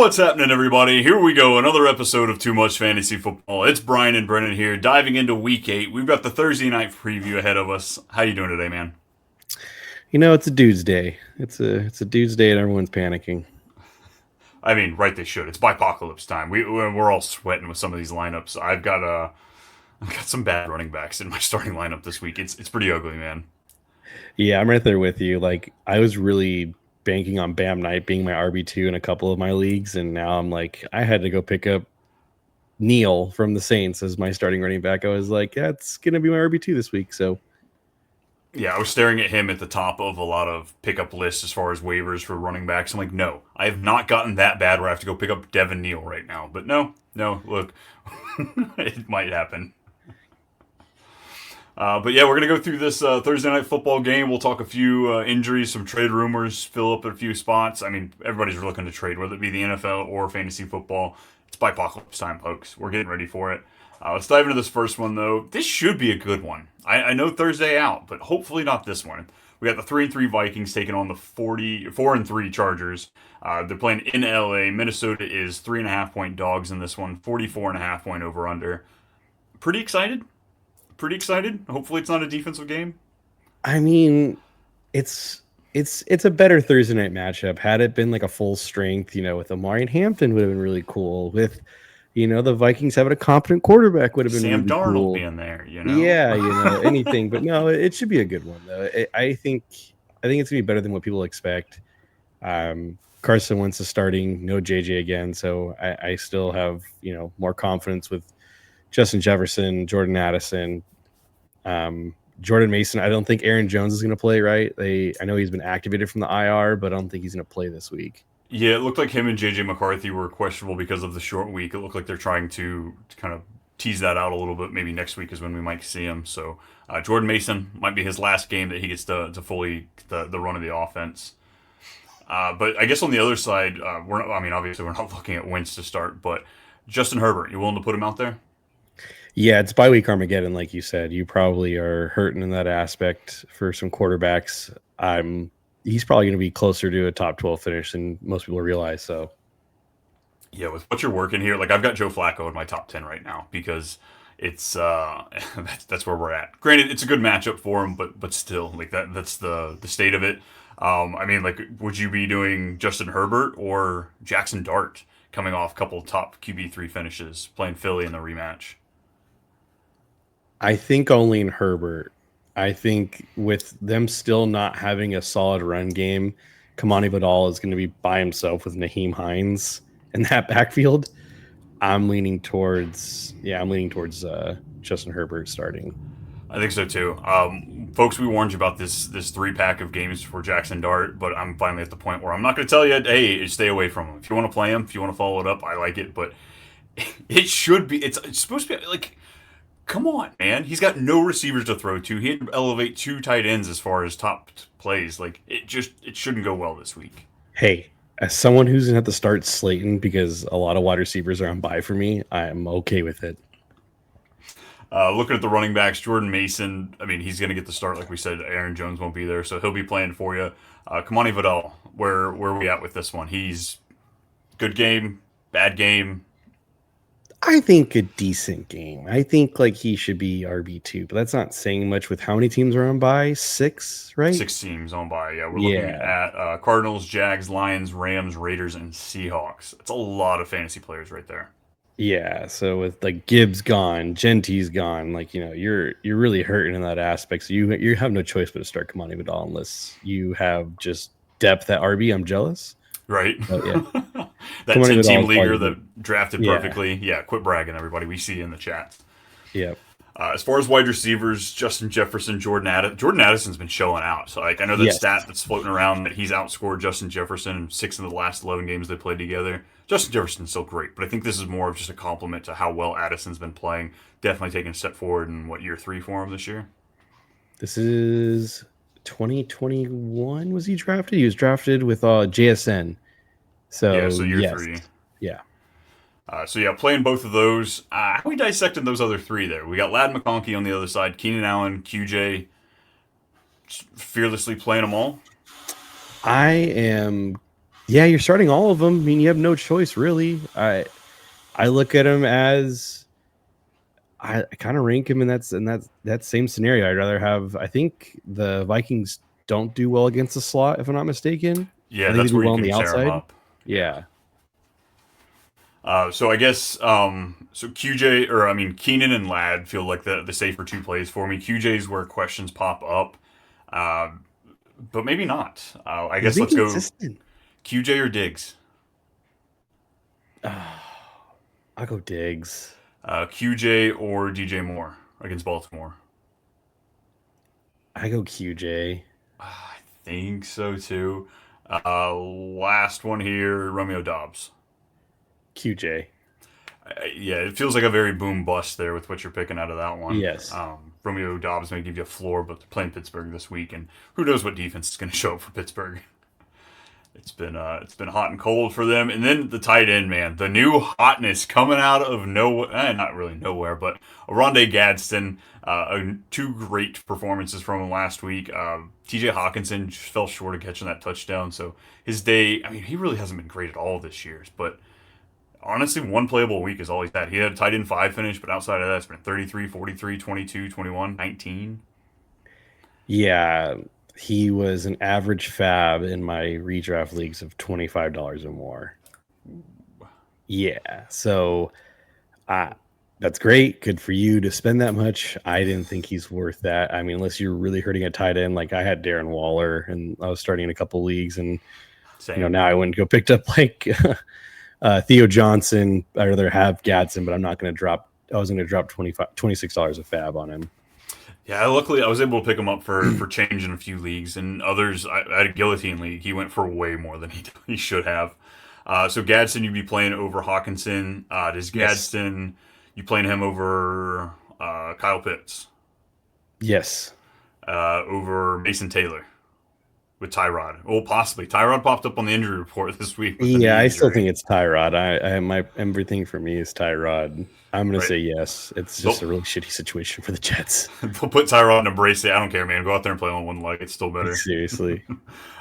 What's happening, everybody? Here we go, another episode of Too Much Fantasy Football. It's Brian and Brennen here, diving into Week 8. We've got the Thursday night preview ahead of us. How you doing today, man? You know, it's a dude's day. It's a dude's day, and everyone's panicking. I mean, right? They should. It's bipocalypse time. We're all sweating with some of these lineups. I've got some bad running backs in my starting lineup this week. It's pretty ugly, man. Yeah, I'm right there with you. Like, I was really banking on Bam Knight being my RB2 in a couple of my leagues, and now I'm like, I had to go pick up Neal from the Saints as my starting running back. I was like, that's gonna be my RB2 this week. So Yeah, I was staring at him at the top of a lot of pickup lists as far as waivers for running backs. I'm like, no, I have not gotten that bad where I have to go pick up Devin Neal right now. But no, look, it might happen. But yeah, we're gonna go through this Thursday night football game. We'll talk a few injuries, some trade rumors, fill up a few spots. I mean, everybody's looking to trade, whether it be the NFL or fantasy football. It's bipocalypse time, folks. We're getting ready for it. Let's dive into this first one, though. This should be a good one. I know Thursday out, but hopefully not this one. We got the 3-3 Vikings taking on the 4-3 Chargers. They're playing in LA. Minnesota is 3.5 point dogs in this one. 44.5 point over under. Pretty excited. Pretty excited. Hopefully, it's not a defensive game. I mean, it's a better Thursday night matchup. Had it been like a full strength, with Amari and Hampton would have been really cool. With the Vikings having a competent quarterback would have been Sam really Darnold cool. being there, you know. Yeah, anything, but no, it should be a good one though. I think it's gonna be better than what people expect. Carson Wentz is starting, no JJ again, so I still have more confidence with Justin Jefferson, Jordan Addison, Jordan Mason. I don't think Aaron Jones is gonna play. Right? I know he's been activated from the IR, but I don't think he's gonna play this week. Yeah, it looked like him and JJ McCarthy were questionable because of the short week. It looked like they're trying to kind of tease that out a little bit. Maybe next week is when we might see him. So Jordan Mason might be his last game that he gets to fully the run of the offense. But I guess on the other side, obviously we're not looking at Wentz to start, but Justin Herbert, you willing to put him out there? Yeah, it's bye week Armageddon, like you said. You probably are hurting in that aspect for some quarterbacks. He's probably going to be closer to a top 12 finish than most people realize. So, Yeah, with what you're working here, like I've got Joe Flacco in my top 10 right now because it's that's where we're at. Granted, it's a good matchup for him, but still, like that's the state of it. I mean, like, would you be doing Justin Herbert or Jackson Dart coming off a couple of top QB3 finishes, playing Philly in the rematch? I think only in Herbert. I think with them still not having a solid run game, Kamani Vidal is going to be by himself with Naheem Hines in that backfield. I'm leaning towards Justin Herbert starting. I think so too. Folks, we warned you about this 3 pack of games for Jackson Dart, but I'm finally at the point where I'm not going to tell you, hey, stay away from him. If you want to play him, if you want to follow it up, I like it, but it should be. It's supposed to be like, come on, man. He's got no receivers to throw to. He had to elevate 2 tight ends as far as top plays. Like it shouldn't go well this week. Hey, as someone who's going to have to start Slayton because a lot of wide receivers are on bye for me, I'm okay with it. Looking at the running backs, Jordan Mason. I mean, he's going to get the start, like we said. Aaron Jones won't be there, so he'll be playing for you. Kamani Vidal, where are we at with this one? He's good game, bad game. I think a decent game. I think like he should be RB2, but that's not saying much with how many teams are on by 6, right? 6 teams on by. Yeah, we're looking Yeah. at Cardinals, Jags, Lions, Rams, Raiders, and Seahawks. It's a lot of fantasy players right there. Yeah. So with like Gibbs gone, Genty's gone, like you're really hurting in that aspect. So you have no choice but to start Kamani Vidal unless you have just depth at RB. I'm jealous. Right? But yeah, That Kamani 10 Vidal team is leaguer probably that drafted yeah. perfectly. Yeah, quit bragging, everybody. We see you in the chat. Yeah. As far as wide receivers, Justin Jefferson, Jordan Addison's been showing out. So like I know that Yes. stat that's floating around that he's outscored Justin Jefferson in 6 of the last 11 games they played together. Justin Jefferson's still great, but I think this is more of just a compliment to how well Addison's been playing. Definitely taking a step forward in year 3 for him this year. This is 2021. Was he drafted? He was drafted with JSN. Yeah, So so year yes. 3. Yeah. So yeah, playing both of those. How are we dissecting those other 3 there? We got Lad McConkey on the other side, Keenan Allen, QJ, fearlessly playing them all. I am Yeah, you're starting all of them. I mean, you have no choice really. I look at him as I kind of rank him in that same scenario. I'd rather have. I think the Vikings don't do well against the slot, if I'm not mistaken. Yeah, I think they that's do where you well on can the tear them outside. up. Yeah. Yeah. So I guess so QJ or I mean Keenan and Ladd feel like the safer two plays for me. QJ's where questions pop up, uh, but maybe not. I He's guess been let's go consistent. QJ or Diggs. I'll go Diggs. QJ or DJ Moore against Baltimore. I go QJ. I think so too. Last one here, Romeo Dobbs. QJ. Yeah, it feels like a very boom bust there with what you're picking out of that one. Yes. Romeo Dobbs may give you a floor, but they're playing Pittsburgh this week, and who knows what defense is going to show up for Pittsburgh. It's been hot and cold for them, and then the tight end man, the new hotness coming out of nowhere, not really nowhere, but Rondé Gadsden, two great performances from him last week. T.J. Hawkinson just fell short of catching that touchdown, so his day. I mean, he really hasn't been great at all this year, but honestly, one playable week is all he's had. He had a tight end 5 finish, but outside of that, it's been 33, 43, 22, 21, 19. Yeah, he was an average fab in my redraft leagues of $25 or more. Yeah, so uh, that's great. Good for you to spend that much. I didn't think he's worth that. I mean, unless you're really hurting a tight end, like I had Darren Waller, and I was starting in a couple leagues, and Same. now I wouldn't go picked up like Theo Johnson. I'd rather have Gadsden, but I'm not going to drop. I was going to drop $26 a fab on him. Yeah, luckily I was able to pick him up for change in a few leagues, and others I had a guillotine league. He went for way more than he should have. So Gadsden, you'd be playing over Hawkinson. Does Yes. Gadsden you playing him over Kyle Pitts, Yes. over Mason Taylor with Tyrod? Well, possibly Tyrod popped up on the injury report this week with a Yeah, knee I still injury. think it's Tyrod. I my everything for me is Tyrod. I'm gonna Right? say yes. It's just a They'll, really shitty situation for the Jets. they'll put Tyrod in a brace. I don't care, man. Go out there and play on one leg. It's still better. Seriously.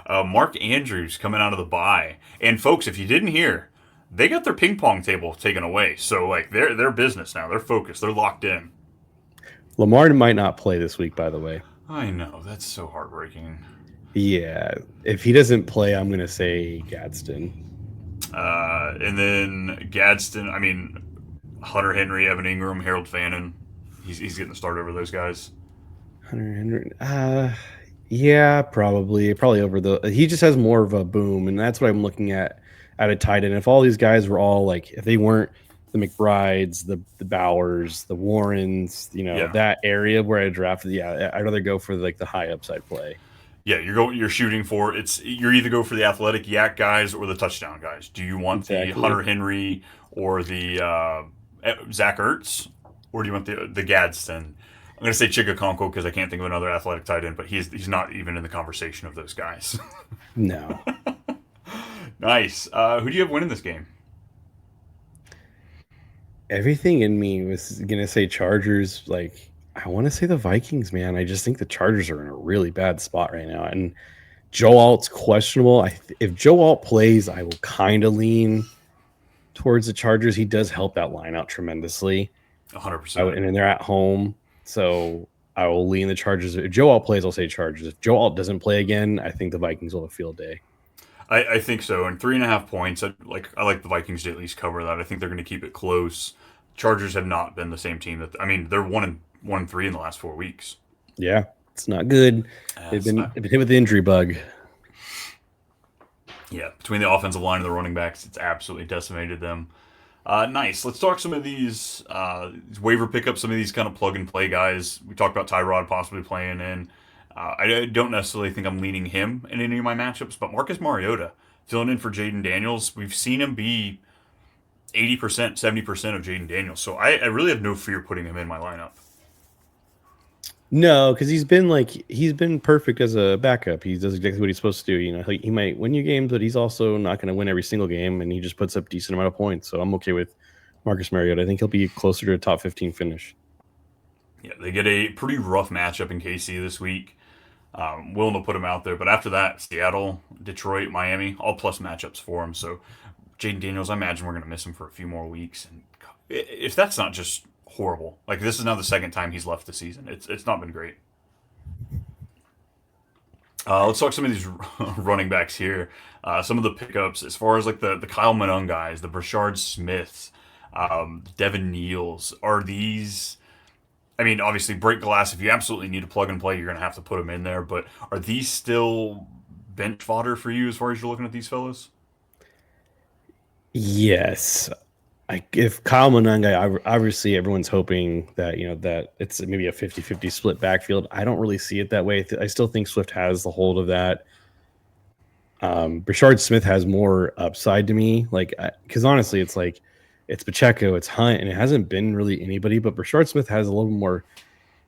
Mark Andrews coming out of the bye. And folks, if you didn't hear, they got their ping pong table taken away. So like they're business now. They're focused. They're locked in. Lamar might not play this week, by the way. I know that's so heartbreaking. Yeah. If he doesn't play, I'm gonna say Gadsden. And then Gadsden. I mean, Hunter Henry, Evan Ingram, Harold Fannin. He's getting the start over those guys. 100. Yeah, probably over the. He just has more of a boom, and that's what I'm looking at a tight end. If all these guys were all like, if they weren't the McBrides, the Bowers, the Warrens, Yeah. that area where I drafted, yeah, I'd rather go for like the high upside play. Yeah, you're shooting for you're either go for the athletic yak guys or the touchdown guys. Do you want the Exactly. Hunter Henry or the Zach Ertz, or do you want the Gadsden? I'm gonna say Chigakonko because I can't think of another athletic tight end, but he's not even in the conversation of those guys. No. Nice. Who do you have winning this game? Everything in me was gonna say Chargers. Like, I want to say the Vikings, man. I just think the Chargers are in a really bad spot right now, and Joe Alt's questionable. If Joe Alt plays, I will kind of lean towards the Chargers. He does help that line out tremendously. 100%. And then they're at home, so I will lean the Chargers. If Joe Alt plays, I'll say Chargers. If Joe Alt doesn't play again, I think the Vikings will have a field day. I think so. And 3.5 points. I like the Vikings to at least cover that. I think they're going to keep it close. Chargers have not been the same team that I mean they're 1-3 in the last 4 weeks. Yeah, it's not good. It's They've been hit with the injury bug. Yeah, between the offensive line and the running backs, it's absolutely decimated them. Nice. Let's talk some of these waiver pickups, some of these kind of plug and play guys. We talked about Tyrod possibly playing in. I don't necessarily think I'm leaning him in any of my matchups, but Marcus Mariota filling in for Jaden Daniels. We've seen him be 80%, 70% of Jaden Daniels. So I really have no fear putting him in my lineup. No, because he's been perfect as a backup. He does exactly what he's supposed to do. He might win you games, but he's also not going to win every single game, and he just puts up decent amount of points. So I'm okay with Marcus Mariota. I think he'll be closer to a top 15 finish. Yeah, they get a pretty rough matchup in KC this week. Willing to put him out there. But after that, Seattle, Detroit, Miami, all plus matchups for him. So Jaden Daniels, I imagine we're going to miss him for a few more weeks. And if that's not just horrible, like this is now the second time he's left the season. It's not been great. Let's talk some of these running backs here. Some of the pickups, as far as like the Kyle Manung guys, the Brashard Smiths, Devin Neals. Are these? I mean, obviously, break glass. If you absolutely need to plug and play, you're going to have to put them in there. But are these still bench fodder for you as far as you're looking at these fellas? Yes. If Kyle Monangai, obviously everyone's hoping that, that it's maybe a 50-50 split backfield. I don't really see it that way. I still think Swift has the hold of that. Brashard Smith has more upside to me. Because honestly, it's like, it's Pacheco, it's Hunt, and it hasn't been really anybody, but Brashard Smith has a little more.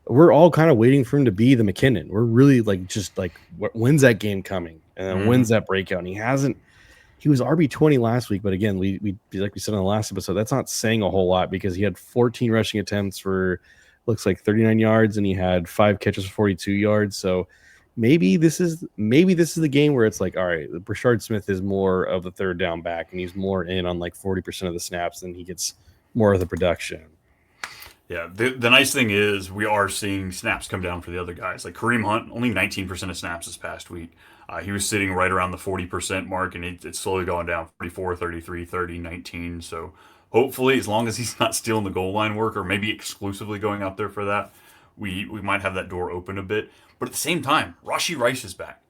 We're all kind of waiting for him to be the McKinnon. We're really just like, when's that game coming? And then when's that breakout? And he hasn't. He was RB20 last week, but again, we like we said in the last episode, that's not saying a whole lot because he had 14 rushing attempts for looks like 39 yards and he had 5 catches for 42 yards. So maybe this is the game where it's like, all right, Brashard Smith is more of the third down back and he's more in on like 40% of the snaps and he gets more of the production. Yeah, the nice thing is we are seeing snaps come down for the other guys. Like Kareem Hunt, only 19% of snaps this past week. He was sitting right around the 40% mark, and it's slowly going down 44, 33, 30, 19. So hopefully, as long as he's not stealing the goal line work or maybe exclusively going out there for that, we might have that door open a bit. But at the same time, Rashi Rice is back.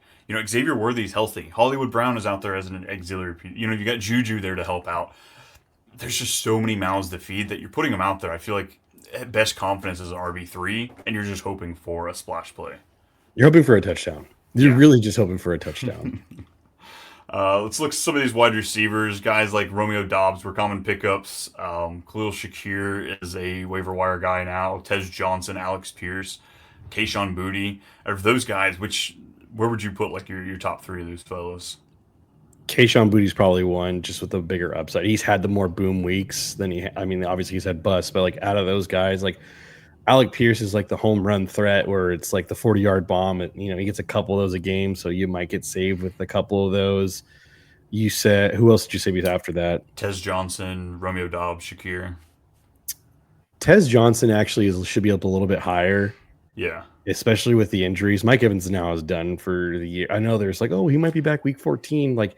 Xavier Worthy's healthy. Hollywood Brown is out there as an auxiliary. You got Juju there to help out. There's just so many mouths to feed that you're putting them out there. I feel like at best confidence is an RB3, and you're just hoping for a splash play. You're hoping for a touchdown. You're really just hoping for a touchdown. Let's look at some of these wide receivers. Guys like Romeo Dobbs were common pickups. Khalil Shakir is a waiver wire guy now. Tez Johnson, Alex Pierce, Kayshawn Booty. Of those guys, where would you put like your top three of those fellows? Kayshawn Booty's probably one, just with the bigger upside. He's had the more boom weeks than obviously he's had busts, but like out of those guys, like Alec Pierce is like the home run threat where it's like the 40-yard bomb. He gets a couple of those a game, so you might get saved with a couple of those. You said, who else did you say after that? Tez Johnson, Romeo Dobbs, Shakir. Tez Johnson actually should be up a little bit higher. Yeah. Especially with the injuries. Mike Evans now is done for the year. I know there's like, oh, he might be back week 14. Like,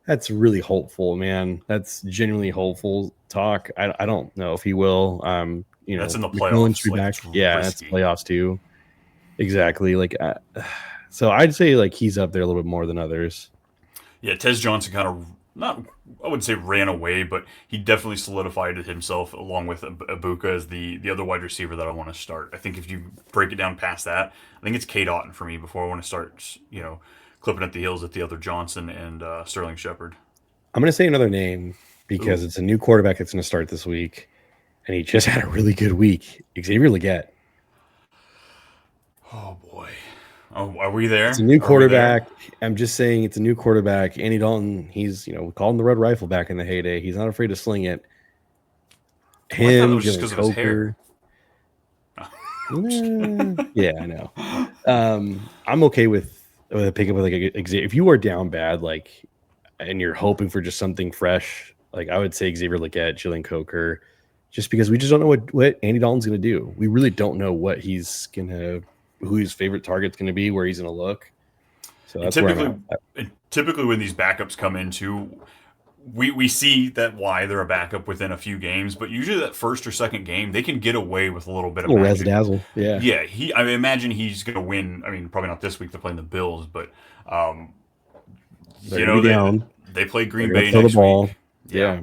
that's really hopeful, man. That's genuinely hopeful talk. I don't know if he will. That's in the playoffs. Yeah, that's playoffs too. Exactly. So I'd say like he's up there a little bit more than others. Yeah, Tez Johnson kind of I wouldn't say ran away, but he definitely solidified himself along with Ibuka as the other wide receiver that I want to start. I think if you break it down past that, I think it's Kate Otten for me before I want to start, clipping at the heels at the other Johnson and Sterling Shepard. I'm going to say another name because it's a new quarterback that's going to start this week, and he just had a really good week. Xavier Legette. Oh boy. Oh, are we there? It's a new quarterback. I'm just saying it's a new quarterback. Andy Dalton, he's, we called him the Red Rifle back in the heyday. He's not afraid to sling it. Him, just because of his hair. Yeah, I know. I'm okay with a pickup with like Xavier. If you are down bad, and you're hoping for just something fresh, I would say Xavier Legette, Jalen Coker, just because we just don't know what Andy Dalton's going to do. We really don't know what he's going to, who his favorite target's going to be, where he's going to look. So that's typically when these backups come into, we see that why they're a backup within a few games, but usually that first or second game they can get away with a little bit of magic. Razzle-dazzle. Yeah. I imagine he's going to win. I mean, probably not this week. They're playing the Bills, but they play Green Bay next week. Yeah.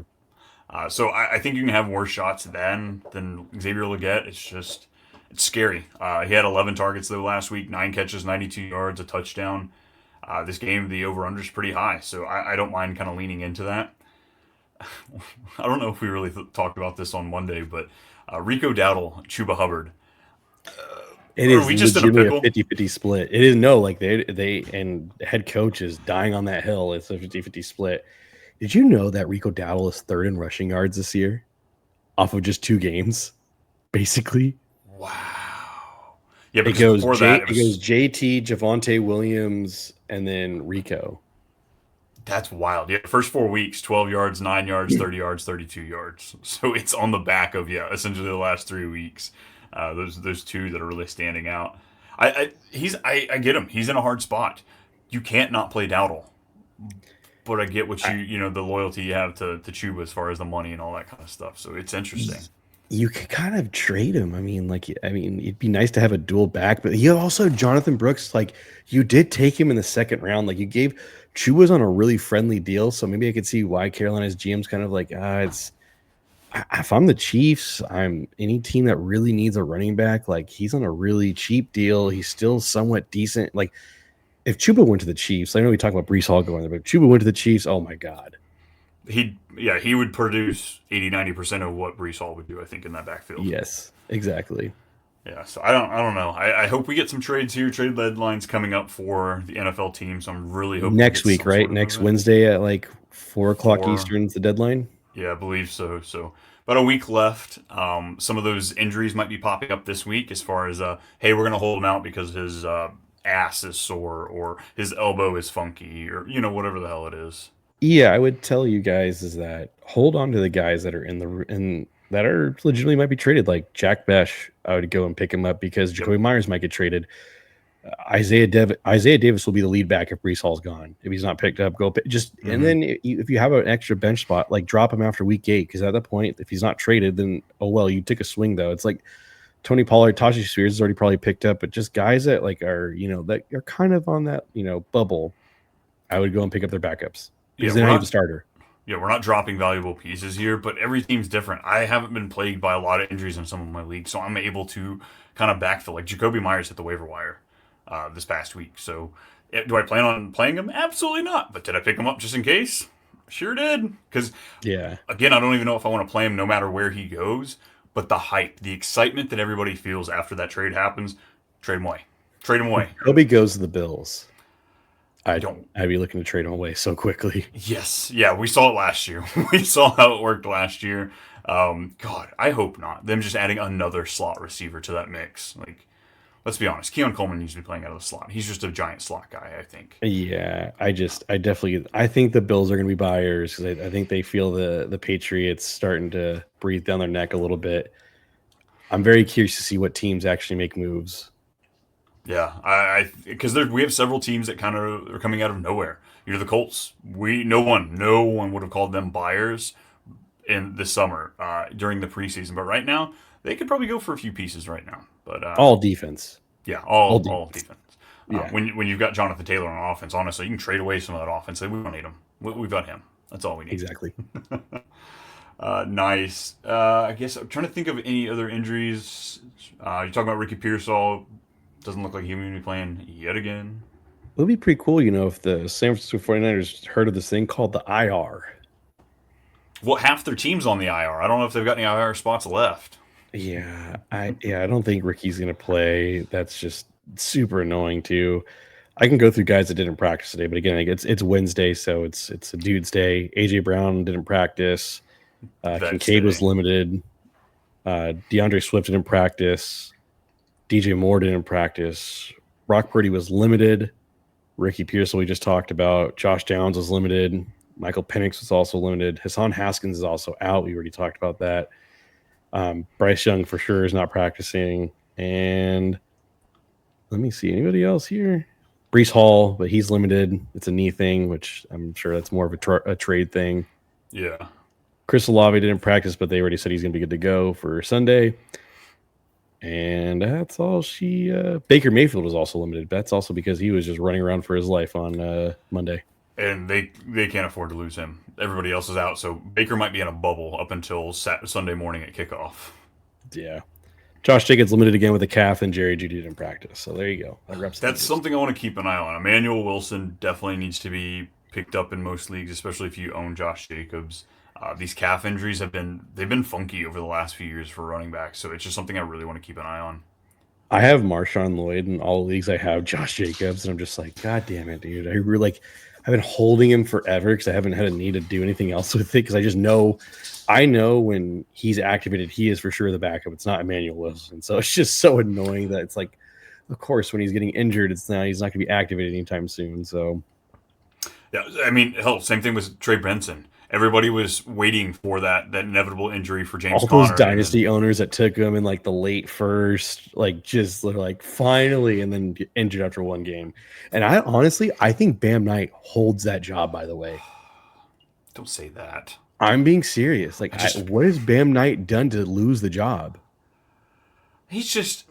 So I think you can have worse shots than Xavier Legette. It's scary. He had 11 targets though last week, 9 catches, 92 yards, a touchdown. This game, the over-under is pretty high, so I don't mind kind of leaning into that. I don't know if we really talked about this on Monday, but Rico Dowdle, Chuba Hubbard. It is legitimately a 50-50 split. It is they and the head coach is dying on that hill. It's a 50-50 split. Did you know that Rico Dowdle is third in rushing yards this year off of just 2 games, basically? Wow. Yeah, because before that, It goes JT, Javonte Williams, and then Rico. That's wild. Yeah, first 4 weeks, 12 yards, 9 yards, 30 yards, 32 yards. So it's on the back of essentially the last 3 weeks. Those two that are really standing out. I get him. He's in a hard spot. You can't not play Dowdle, but I get what the loyalty you have to Chuba as far as the money and all that kind of stuff. So it's interesting. You could kind of trade him. I mean, it'd be nice to have a dual back, but you also Jonathan Brooks. Like, you did take him in the second round. Like, you gave Chuba's on a really friendly deal, so maybe I could see why Carolina's GM's kind of like, if I'm the Chiefs, I'm any team that really needs a running back. Like, he's on a really cheap deal. He's still somewhat decent. Like, if Chuba went to the Chiefs, I know we talk about Breece Hall going there, but if Chuba went to the Chiefs, oh my god. He would produce 80-90% of what Breece Hall would do, I think, in that backfield. Yes, exactly. Yeah, so I don't know. I hope we get some trades here. Trade deadlines coming up for the NFL teams. I'm really hoping next week, right? Next Wednesday at like 4:00 Eastern is the deadline. Yeah, I believe so. So about a week left. Some of those injuries might be popping up this week. As far as hey, we're gonna hold him out because his ass is sore or his elbow is funky or whatever the hell it is. Yeah, I would tell you guys is that hold on to the guys that are in that are legitimately might be traded. Like Jack Besh, I would go and pick him up because Jacoby Myers might get traded. Isaiah Davis will be the lead back if Breece Hall's gone. If he's not picked up, go and then if you have an extra bench spot, like drop him after week 8 because at that point, if he's not traded, then oh well, you took a swing though. It's like Tony Pollard, Tajay Spears is already probably picked up, but just guys that like are that are kind of on that bubble, I would go and pick up their backups. Because then I have the starter. Yeah, we're not dropping valuable pieces here, but every team's different. I haven't been plagued by a lot of injuries in some of my leagues, so I'm able to kind of backfill. Like Jacoby Myers hit the waiver wire this past week. So do I plan on playing him? Absolutely not. But did I pick him up just in case? Sure did. Because, again, I don't even know if I want to play him no matter where he goes. But the hype, the excitement that everybody feels after that trade happens, trade him away. Trade him away. Kobe goes to the Bills. I'd be looking to trade him away so quickly. Yes. Yeah, we saw it last year. We saw how it worked last year. God, I hope not. Them just adding another slot receiver to that mix. Like, let's be honest. Keon Coleman needs to be playing out of the slot. He's just a giant slot guy, I think. Yeah, I think the Bills are going to be buyers because I think they feel the Patriots starting to breathe down their neck a little bit. I'm very curious to see what teams actually make moves. Yeah, because we have several teams that kind of are coming out of nowhere. The Colts. No one would have called them buyers in the summer during the preseason, but right now they could probably go for a few pieces right now. But all defense. Yeah, all defense. Yeah. When you've got Jonathan Taylor on offense, honestly, you can trade away some of that offense. We don't need him. We've got him. That's all we need. Exactly. Nice. I guess I'm trying to think of any other injuries. You're talking about Ricky Pearsall. Doesn't look like he will be playing yet again. It would be pretty cool, if the San Francisco 49ers heard of this thing called the IR. Well, half their team's on the IR. I don't know if they've got any IR spots left. Yeah, I don't think Ricky's going to play. That's just super annoying too. I can go through guys that didn't practice today, but again, it's Wednesday, so it's a dude's day. AJ Brown didn't practice. Kincaid was limited. DeAndre Swift didn't practice. DJ Moore didn't practice. Brock Purdy was limited. Ricky Pearsall we just talked about. Josh Downs was limited. Michael Penix was also limited. Hassan Haskins is also out. We already talked about that. Bryce Young for sure is not practicing. And let me see. Anybody else here? Breece Hall, but he's limited. It's a knee thing, which I'm sure that's more of a trade thing. Yeah. Chris Olave didn't practice, but they already said he's going to be good to go for Sunday. And that's all Baker Mayfield was also limited. That's also because he was just running around for his life on Monday. And they can't afford to lose him. Everybody else is out, so Baker might be in a bubble up until Sunday morning at kickoff. Yeah. Josh Jacobs limited again with a calf, and Jerry Jeudy didn't practice. So there you go. That's something I want to keep an eye on. Emmanuel Wilson definitely needs to be picked up in most leagues, especially if you own Josh Jacobs. These calf injuries they've been funky over the last few years for running backs, so it's just something I really want to keep an eye on. I have Marshawn Lloyd in all the leagues. I have Josh Jacobs, and I'm just like, God damn it, dude! I've been holding him forever because I haven't had a need to do anything else with it because I know when he's activated, he is for sure the backup. It's not Emmanuel Wilson, so it's just so annoying that it's like of course, when he's getting injured, he's not going to be activated anytime soon. So Yeah, I mean, hell, same thing with Trey Benson. Everybody was waiting for that inevitable injury for James all those Conner, and then dynasty owners that took him in like the late first, like just like finally, and then get injured after one game. And I honestly, I think Bam Knight holds that job. By the way, don't say that. I'm being serious. Like, I just what has Bam Knight done to lose the job? he's just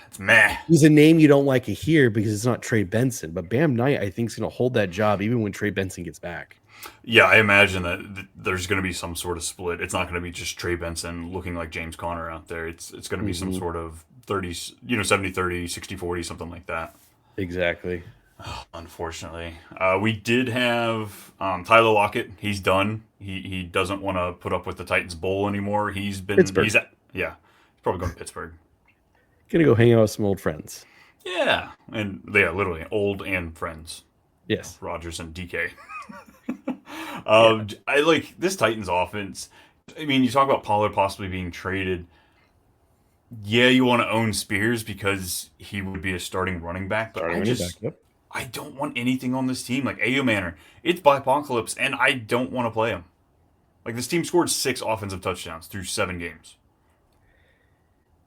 it's meh. He's a name you don't like to hear because it's not Trey Benson, but Bam Knight, I think, is going to hold that job even when Trey Benson gets back. Yeah, I imagine that there's going to be some sort of split. It's not going to be just Trey Benson looking like James Conner out there. It's going to be some Mm-hmm. sort of 30, 70-30, 60-40, something like that. Exactly. Unfortunately, we did have Tyler Lockett. He's done. He doesn't want to put up with the Titans bowl anymore. Pittsburgh. Yeah, he's probably going to Pittsburgh. Gonna go hang out with some old friends. Yeah, and they are literally old and friends. Yes. Rogers and DK. Yeah. I like this Titans offense. I mean, you talk about Pollard possibly being traded. Yeah, you want to own Spears because he would be a starting running back, but Starting running back. Yep. I don't want anything on this team like Ayo Manor. It's by apocalypse, and I don't want to play him. Like this team scored 6 offensive touchdowns through 7 games.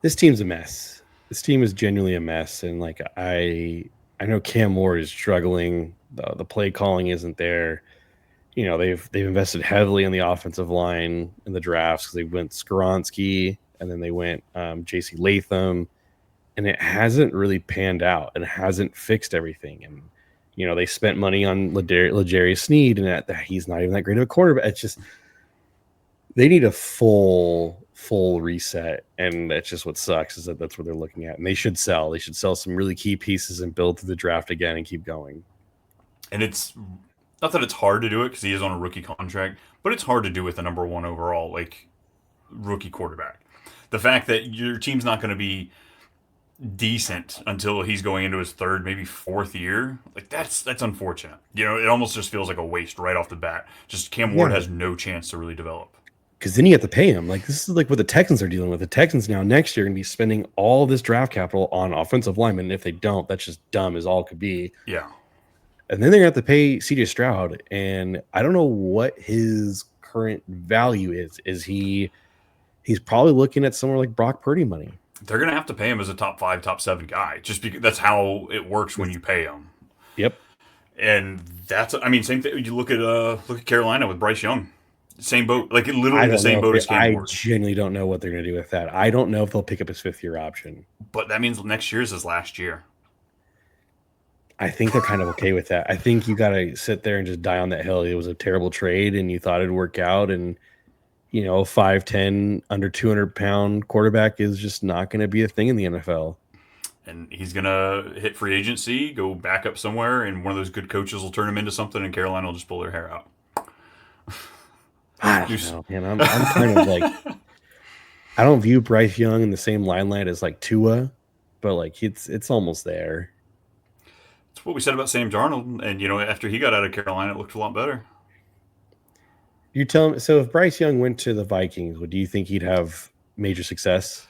This team's a mess. This team is genuinely a mess, and like I know Cam Ward is struggling. The play calling isn't there. You know, they've invested heavily in the offensive line in the drafts because they went Skoronski and then they went J.C. Latham, and it hasn't really panned out and it hasn't fixed everything. And you know, they spent money on L'Jarius Sneed, and that he's not even that great of a quarterback. It's just they need a full reset, and that's just what sucks is that that's what they're looking at. And they should sell. They should sell some really key pieces and build through the draft again and keep going. And it's not that it's hard to do it because he is on a rookie contract, but it's hard to do with the number 1 overall like rookie quarterback. The fact that your team's not going to be decent until he's going into his 3rd, maybe 4th year, like that's unfortunate. You know, it almost just feels like a waste right off the bat. Just Cam Ward has no chance to really develop. Because then you have to pay him. Like this is like what the Texans are dealing with. The Texans now next year are going to be spending all this draft capital on offensive linemen. And if they don't, that's just dumb as all could be. Yeah. And then they're going to have to pay CJ Stroud. And I don't know what his current value is. He's probably looking at somewhere like Brock Purdy money. They're going to have to pay him as a top 5, top 7 guy, just because that's how it works when you pay him. Yep. And that's, I mean, same thing. You look at Carolina with Bryce Young, same boat, like literally the same boat as Cam Ward. I genuinely don't know what they're going to do with that. I don't know if they'll pick up his 5th year option. But that means next year's his last year. I think they're kind of okay with that. I think you got to sit there and just die on that hill. It was a terrible trade, and you thought it'd work out, and you know, 5'10", under 200-pound quarterback is just not going to be a thing in the NFL. And he's going to hit free agency, go back up somewhere, and one of those good coaches will turn him into something, and Carolina will just pull their hair out. I don't know, man. I'm kind of like, I don't view Bryce Young in the same limelight as like Tua, but like it's almost there. That's what we said about Sam Darnold, and you know, after he got out of Carolina, it looked a lot better. You tell me. So if Bryce Young went to the Vikings, do you think he'd have major success?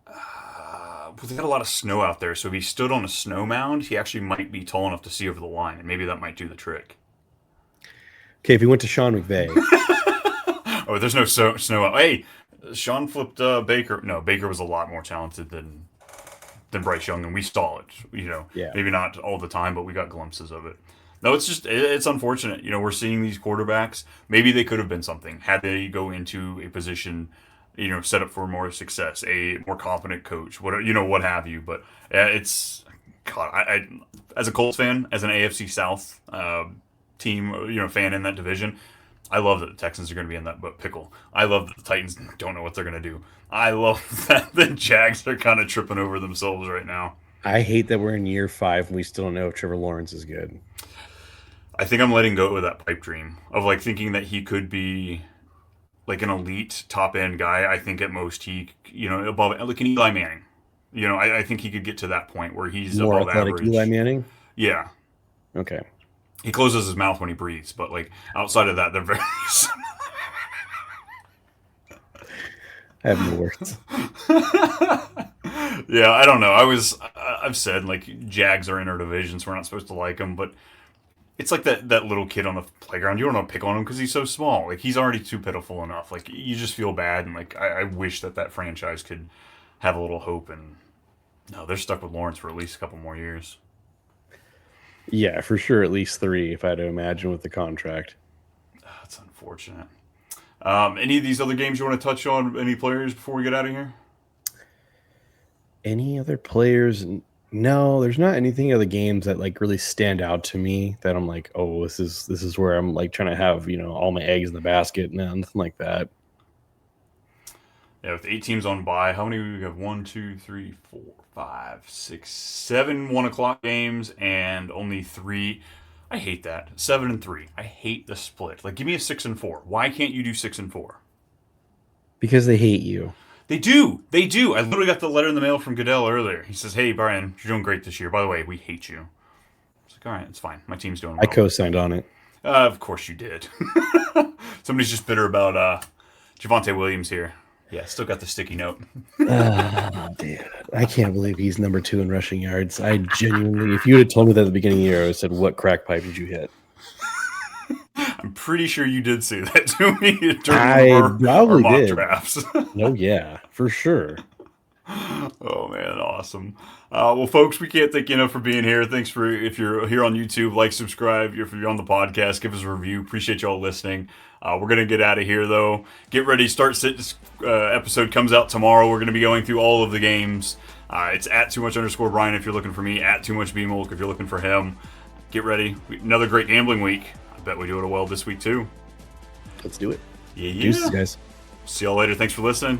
Well, they got a lot of snow out there, so if he stood on a snow mound, he actually might be tall enough to see over the line, and maybe that might do the trick. Okay, if he went to Sean McVay. Oh, there's no snow out. Hey, Sean flipped Baker. No, Baker was a lot more talented than Bryce Young, and we saw it. You know, Yeah. Maybe not all the time, but we got glimpses of it. No, it's unfortunate. You know, we're seeing these quarterbacks. Maybe they could have been something had they go into a position, you know, set up for more success, a more competent coach, what have you. But it's God. I as a Colts fan, as an AFC South team, you know, fan in that division, I love that the Texans are going to be in that pickle. I love that the Titans don't know what they're going to do. I love that the Jags are kind of tripping over themselves right now. I hate that we're in year 5 and we still don't know if Trevor Lawrence is good. I think I'm letting go of that pipe dream of like thinking that he could be like an elite top end guy. I think at most he, you know, above like an Eli Manning. You know, I think he could get to that point where he's More above athletic average. Eli Manning? Yeah. Okay. He closes his mouth when he breathes, but like outside of that, they're very. I have no words. Yeah, I don't know. I've said, like, Jags are in our division, so we're not supposed to like them, but it's like that little kid on the playground. You don't want to pick on him because he's so small. Like, he's already too pitiful enough. Like, you just feel bad, and, like, I wish that franchise could have a little hope, and no, they're stuck with Lawrence for at least a couple more years. Yeah, for sure, at least 3, if I had to imagine, with the contract. That's unfortunate. Any of these other games you want to touch on? Any players before we get out of here? Any other players? No, there's not anything other games that like really stand out to me that I'm like, oh, this is where I'm like trying to have, all my eggs in the basket. No, nothing like that. Yeah, with 8 teams on bye, how many do we have? 1, 2, 3, 4, 5, 6, 7 1 o'clock games, and only 3. I hate that. 7 and 3. I hate the split. Like, give me a 6 and 4. Why can't you do 6 and 4? Because they hate you. They do. They do. I literally got the letter in the mail from Goodell earlier. He says, "Hey, Brian, you're doing great this year. By the way, we hate you." It's like, all right, it's fine. My team's doing well. I co-signed on it. Of course you did. Somebody's just bitter about Javonte Williams here. Yeah, still got the sticky note. Dude, I can't believe he's number 2 in rushing yards. I genuinely, if you had told me that at the beginning of the year, I would have said, what crack pipe did you hit? I'm pretty sure you did say that to me I during our mock did. drafts. No, yeah, for sure. Oh man, awesome. Well, folks, we can't thank you enough for being here. Thanks for, if you're here on YouTube, like, subscribe. If you're on the podcast, give us a review. Appreciate y'all listening. We're gonna get out of here though. Get ready. Start sit. This episode comes out tomorrow. We're gonna be going through all of the games. It's at @too_much_Brian if you're looking for me. At @too_much_BMulk if you're looking for him. Get ready. Another great gambling week. I bet we do it well this week too. Let's do it. Yeah. Deuces, guys. See y'all later. Thanks for listening.